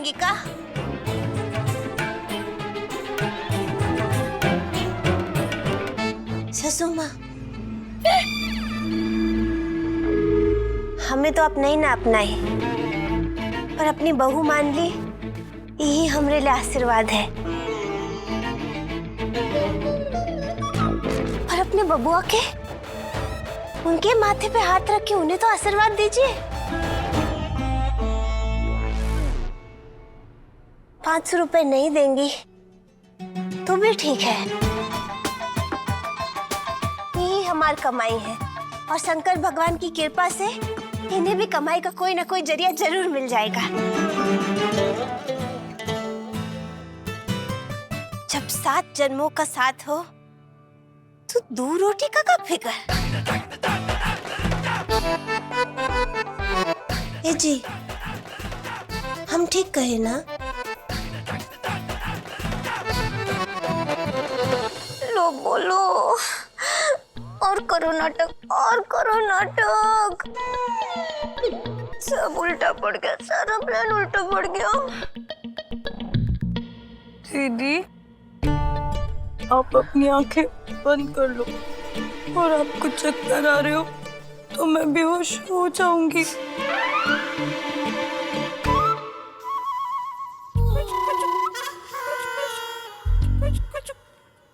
देंगी का? ससुर माँ, हमें तो आप नहीं ना अपनाई, पर अपनी बहू मान ली, यही हमरे लिए आशीर्वाद है। पर अपने बबुआ के, उनके माथे पे हाथ रख के उन्हें तो आशीर्वाद दीजिए। 500 रुपए नहीं देंगी तो भी ठीक है, यही हमारी कमाई है और शंकर भगवान की कृपा से इन्हें भी कमाई का कोई ना कोई जरिया जरूर मिल जाएगा। जब 7 जन्मों का साथ हो तो 2 रोटी का कब फिकर। ए जी, हम ठीक कहे ना? लो बोलो, और करो नाटक, और करो नाटक। सब उल्टा पड़ गया, सारा प्लान उल्टा पड़ गया। दीदी, आप अपनी आंखें बंद कर लो, और आपको चक्कर आ रहे हो तो मैं बेहोश हो जाऊंगी।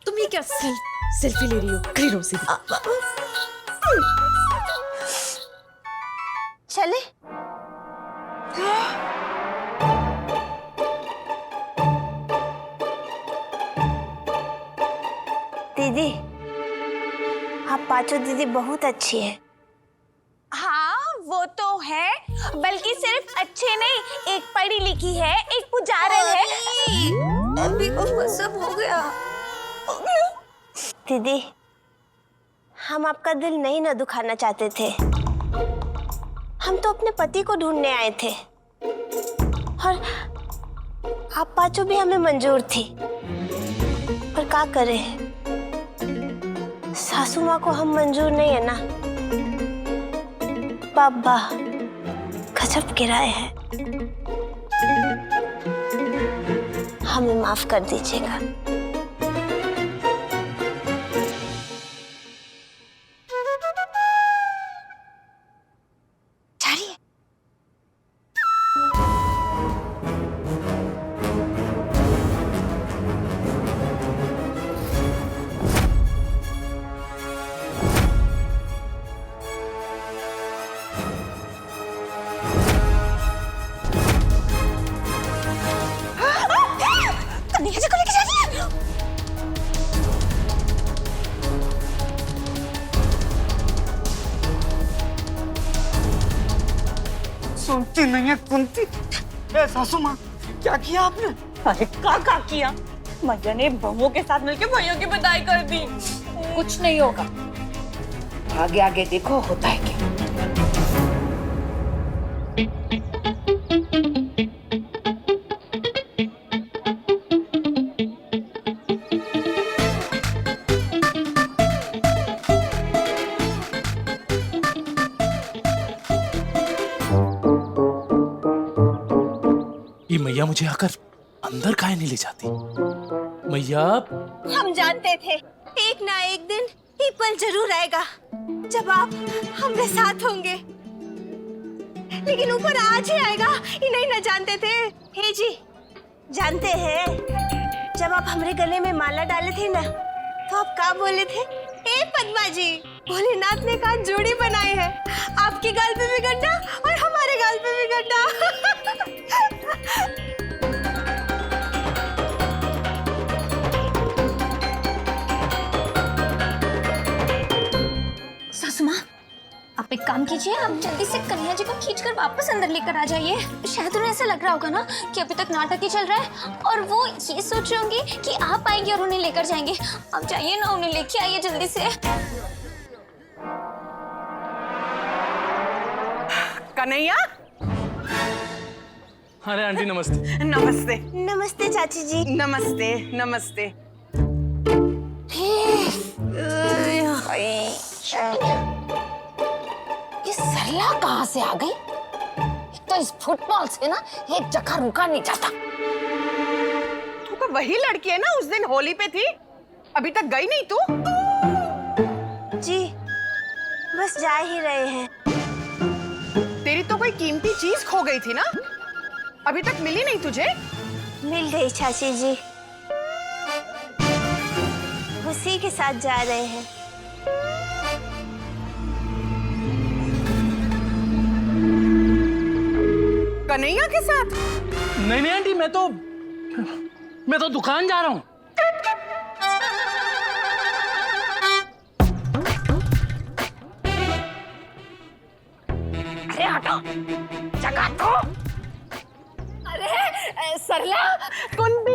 तुम ये क्या सेल्फी ले रही हो? कहीं से चले? दीदी, आप पांचों दीदी बहुत अच्छी है। हाँ वो तो है, बल्कि सिर्फ अच्छे नहीं, एक पढ़ी लिखी है, एक पुजारन है। अभी सब हो गया। दीदी, हम आपका दिल नहीं ना दुखाना चाहते थे, हम तो अपने पति को ढूंढने आए थे, और आप पांचों भी हमें मंजूर थी, पर क्या करें, सासू माँ को हम मंजूर नहीं है ना। बाबा गजब किराए हैं, हमें माफ कर दीजिएगा। सुनती नहीं है कुंती। सासू माँ, क्या किया आपने? अरे का किया? मैया ने बहुओं के साथ मिलकर भैया की बधाई कर दी। कुछ नहीं होगा, आगे आगे देखो होता है क्या। ये मैया मुझे आकर अंदर काहे नहीं ले जाती? मैया, हम जानते थे एक ना एक दिन ये पल जरूर आएगा जब आप हमारे साथ होंगे, लेकिन ऊपर आज ही आएगा ये नहीं ना जानते थे। हे जी, जानते हैं जब आप हमारे गले में माला डाले थे ना, तो आप क्या बोले थे? ए पद्मा जी, भोलेनाथ ने कहा जोड़ी बनाई है, आपके गाल पे भी गड्ढा और हमारे गाल पे भी गड्ढा। सासू माँ, आप एक काम कीजिए, आप जल्दी से कन्हैया जी को खींचकर वापस अंदर लेकर आ जाइए। शायद उन्हें ऐसा लग रहा होगा ना कि अभी तक नाटक ही चल रहा है, और वो ये सोच रहे होंगे कि आप आएंगे और उन्हें लेकर जाएंगे। आप जाइए ना, उन्हें लेके आइए जल्दी से। कन्हैया। अरे आंटी नमस्ते। नमस्ते। नमस्ते चाची जी। नमस्ते नमस्ते। ये सरला कहाँ से आ गई? तो इस फुटबॉल से ना एक जगह रुका नहीं जाता। तू तो वही लड़की है ना, उस दिन होली पे थी, अभी तक गई नहीं तू? जी बस जा ही रहे हैं। तेरी तो कोई कीमती चीज खो गई थी ना, अभी तक मिली नहीं तुझे? मिल गई चाची जी, उसी के साथ जा रहे हैं। कन्हैया के साथ? नहीं नहीं आंटी, मैं तो दुकान जा रहा हूँ। अरे हटो, जगह दो। अरे सरला, कुंती।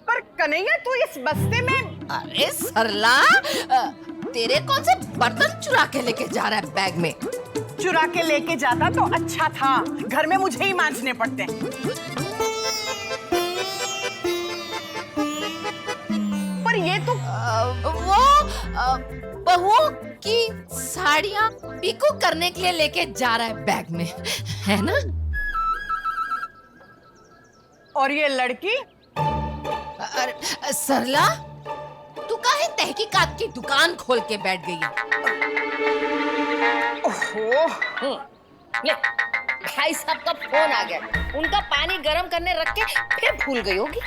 पर कन्हैया तू इस बस्ते में? अरे सरला, तेरे कौन से बर्तन चुरा के लेके जा रहा है बैग में? चुरा के लेके जाता तो अच्छा था, घर में मुझे ही मांजने पड़ते। पर ये तो वो बहुओं की साड़ियाँ पीको करने के लिए लेके जा रहा है बैग में, है ना? और ये लड़की? अरे सरला, तू काहे तहकीकात की दुकान खोल के बैठ गई है? ओहो, ले, भाई साहब का फोन आ गया, उनका पानी गर्म करने रख के फिर भूल गई होगी।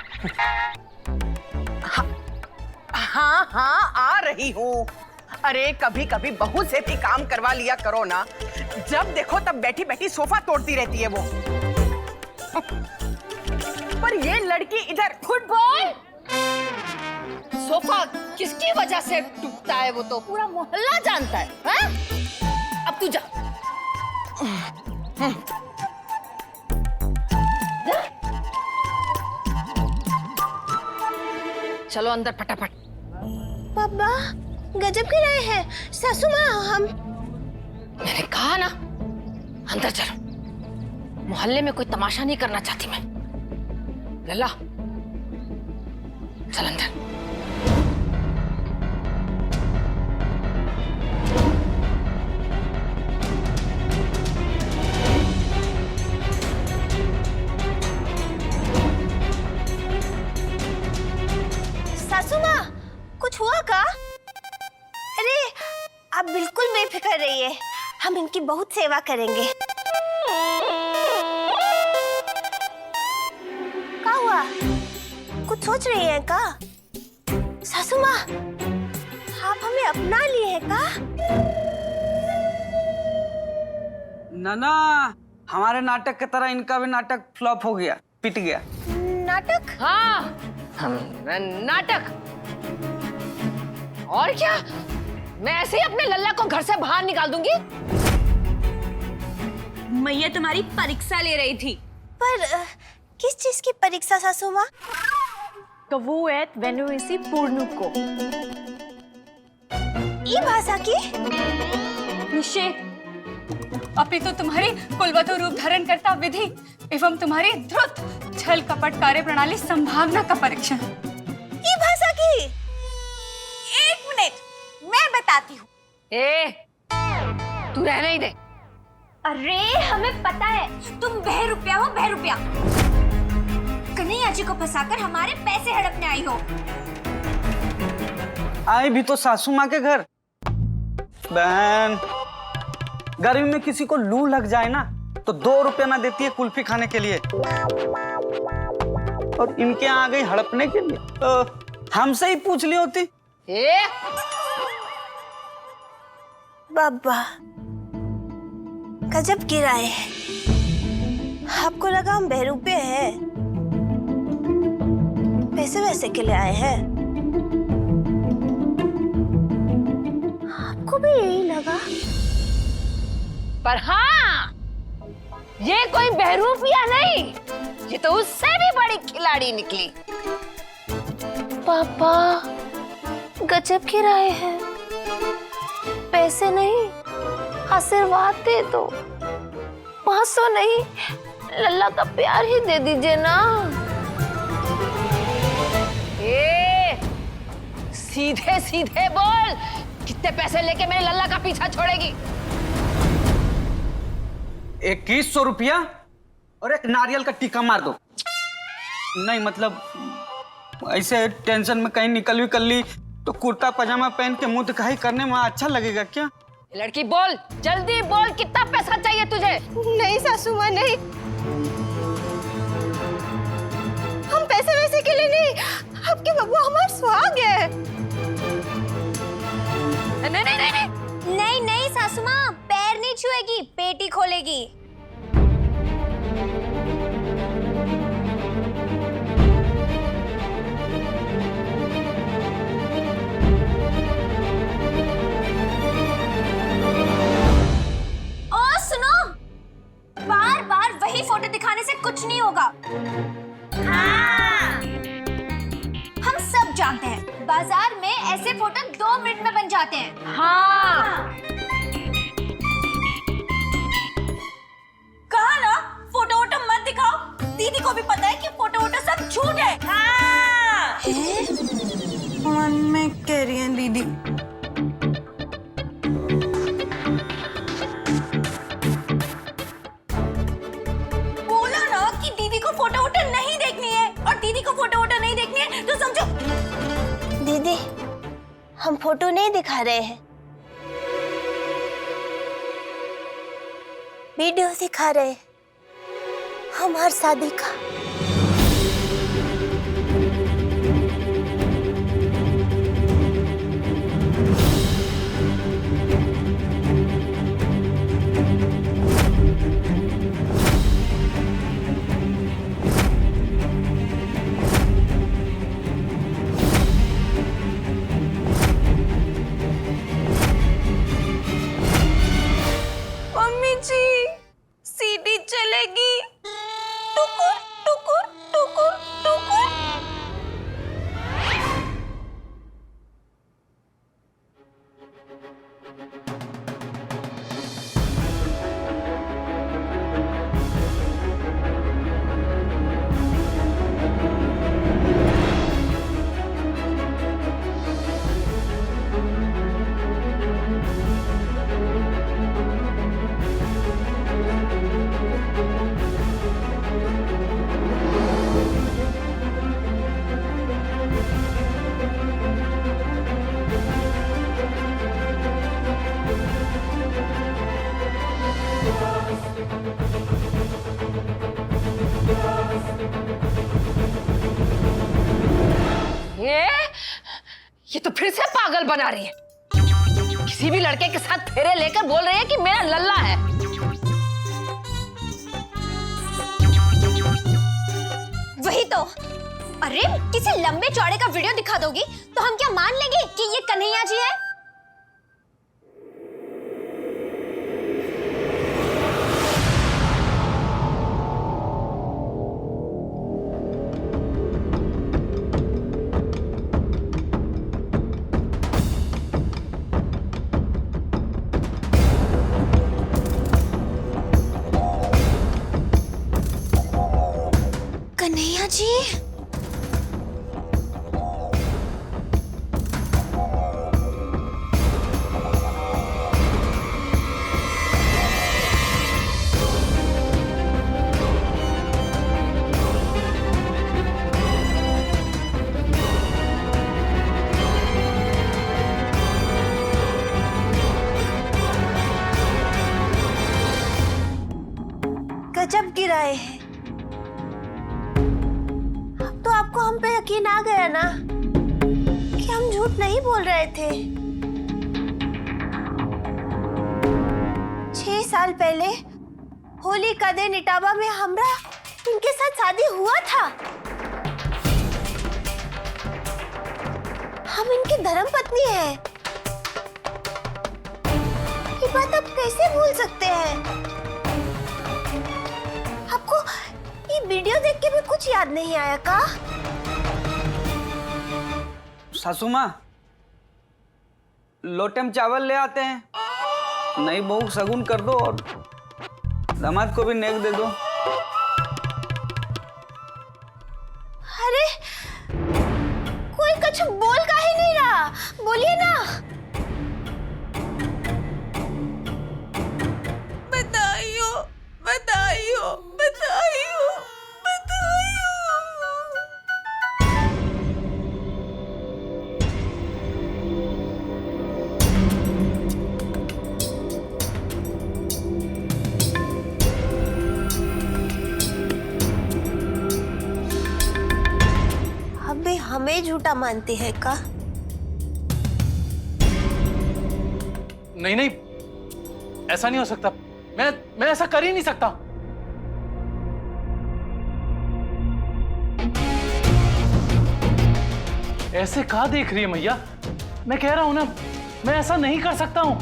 हाँ हाँ आ रही हूँ। अरे कभी कभी बहू से भी काम करवा लिया करो ना, जब देखो तब बैठी बैठी सोफा तोड़ती रहती है वो। पर ये लड़की इधर फुटबॉल सोफा किसकी वजह से टूटता है वो तो पूरा मोहल्ला जानता है, हाँ? अब तू जा। चलो अंदर फटाफट। पापा गजब के रहे हैं। सासू माँ हम। मैंने कहा ना अंदर चलो, मोहल्ले में कोई तमाशा नहीं करना चाहती मैं। लल्ला चल अंदर। सासू माँ कुछ हुआ का? अरे आप बिल्कुल बेफिक्र रहिए, हम इनकी बहुत सेवा करेंगे। क्या हुआ? कुछ सोच रही हैं का? सासू माँ आप हमें अपना लिए हैं का? नाना, हमारे नाटक की तरह इनका भी नाटक फ्लॉप हो गया, पिट गया। नाटक? हाँ नाटक। और क्या, मैं ऐसे ही अपने लल्ला को घर से बाहर निकाल दूंगी। मैया तुम्हारी परीक्षा ले रही थी। पर किस चीज की परीक्षा सासू माँ? कवुएत वेनुइसी पूर्णु को। ये भाषा की? निषेध अपितु तुम्हारी कुलवधु रूप धारण करता विधि एवं तुम्हारी ध्रुत छल कपट कार्य प्रणाली संभावना का परीक्षण। ये भाषा की? एक मिनट मैं बताती हूँ। ए, तू रहने ही दे। अरे हमें पता है तुम बहरूपिया हो, बहरूपिया। कन्हैया जी को फंसाकर हमारे पैसे हड़पने आई हो। आई भी तो सासू माँ के घर। बहन, गर्मी में किसी को लू लग जाए ना तो 2 रुपए ना देती है कुल्फी खाने के लिए, और इनके यहाँ आ गई हड़पने के लिए। तो हमसे ही पूछ ली होती। ए, बाबा गजब गिराए हैं। आपको लगा हम बहरूपे हैं, पैसे वैसे के लिए आए हैं? आपको भी यही लगा? पर हाँ, ये कोई बहरूपिया नहीं, ये तो उससे भी बड़ी खिलाड़ी निकली। पापा गजब गिराए हैं। पैसे नहीं, आशीर्वाद दे दो। 500 नहीं, लल्ला का प्यार ही दे दीजिए ना। ए, सीधे सीधे बोल, कितने पैसे लेके मेरे लल्ला का पीछा छोड़ेगी? 2100 रुपया और एक नारियल का टीका मार दो। नहीं मतलब ऐसे टेंशन में कहीं निकल ली तो कुर्ता पजामा पहन के मुंह दिखाई करने में अच्छा लगेगा क्या? लड़की बोल, जल्दी बोल, कितना पैसा चाहिए तुझे? नहीं सासू माँ नहीं, हम पैसे वैसे के लिए नहीं, आपके बबुआ हमारा सुहाग है। नहीं नहीं नहीं नहीं, नहीं नहीं सासू माँ, पैर नहीं छुएगी, पेटी खोलेगी। और सुनो, बार बार वही फोटो दिखाने से कुछ नहीं होगा। हाँ। हम सब जानते हैं, बाजार में ऐसे फोटो 2 मिनट में बन जाते हैं। हाँ। कहा ना फोटो वोटो मत दिखाओ, दीदी को भी पता है कि फोटो वोटो सब झूठ है। हाँ। मन में कह रही है दीदी। बोला ना कि दीदी को फोटो वोटो नहीं देखनी है, और दीदी को फोटो वोटो नहीं देखनी है तो समझो। दीदी हम फोटो नहीं दिखा रहे हैं, वीडियो दिखा रहे हैं हमार शादी का। मम्मी जी, सीडी चलेगी। टुकुर टुकुर टुकुर टुकुर। ये तो फिर से पागल बना रही है। किसी भी लड़के के साथ फेरे लेकर बोल रही है कि मेरा लल्ला है। वही तो। अरे किसी लंबे चौड़े का वीडियो दिखा दोगी तो हम क्या मान लेंगे कि ये कन्हैया जी है? कन्हैया जी, गजब गिराए हैं। अब तो आपको हम पे यकीन आ गया ना कि हम झूठ नहीं बोल रहे थे। 6 साल पहले होली का दिन इटावा में हमरा इनके साथ शादी हुआ था। हम इनकी धर्मपत्नी हैं। ये बात आप कैसे भूल सकते हैं? आपको ये वीडियो देख के भी कुछ याद नहीं आया का? सासू माँ, लोटे में चावल ले आते हैं। नई बहू शगुन कर दो और दामाद को भी नेक दे दो। अरे कुछ बोल काहे नहीं रहा? बोलिए ना। बताइयो, बताइयो, बताइयो, बताइयो। अबे हमें झूठा मानते हैं का? नहीं नहीं, ऐसा नहीं हो सकता। मैं ऐसा कर ही नहीं सकता। ऐसे कहाँ देख रही है मैया? मैं कह रहा हूं ना, मैं ऐसा नहीं कर सकता हूं।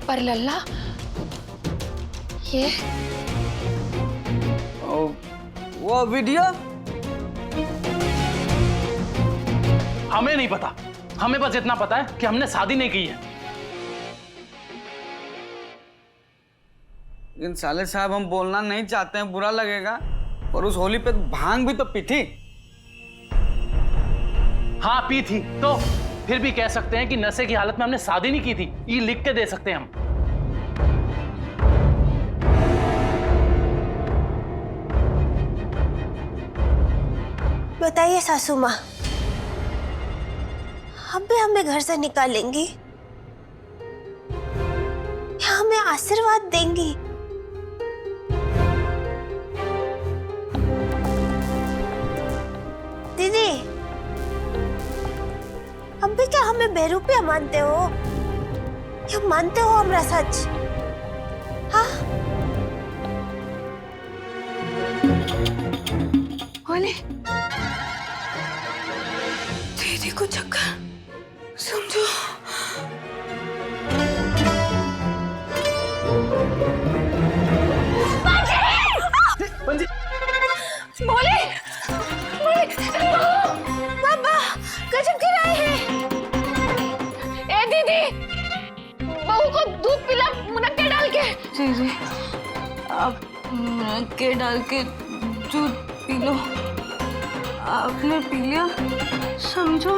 पर लल्ला, ये वो वीडियो हमें नहीं पता। हमें बस इतना पता है कि हमने शादी नहीं की है। लेकिन साले साहब, हम बोलना नहीं चाहते हैं, बुरा लगेगा। और उस होली पे भांग भी तो पी थी। हाँ पी थी, तो फिर भी कह सकते हैं कि नशे की हालत में हमने शादी नहीं की थी। ये लिख के दे सकते हैं हम। बताइए सासू माँ, अब भी हमें घर से निकालेंगी या हमें आशीर्वाद देंगी? दीदी, अब भी क्या हमें बेरूपिया मानते हो या मानते हो हमरा सच? हाँ? होली, दीदी को चक्कर, समझो। बोले, बाबा गजब गिराए हैं। ए दीदी, बहू को दूध पिला मुनक्के डाल के। दीदी, आप मुनक्के डाल के दूध पी लो। आपने पी लिया, समझो।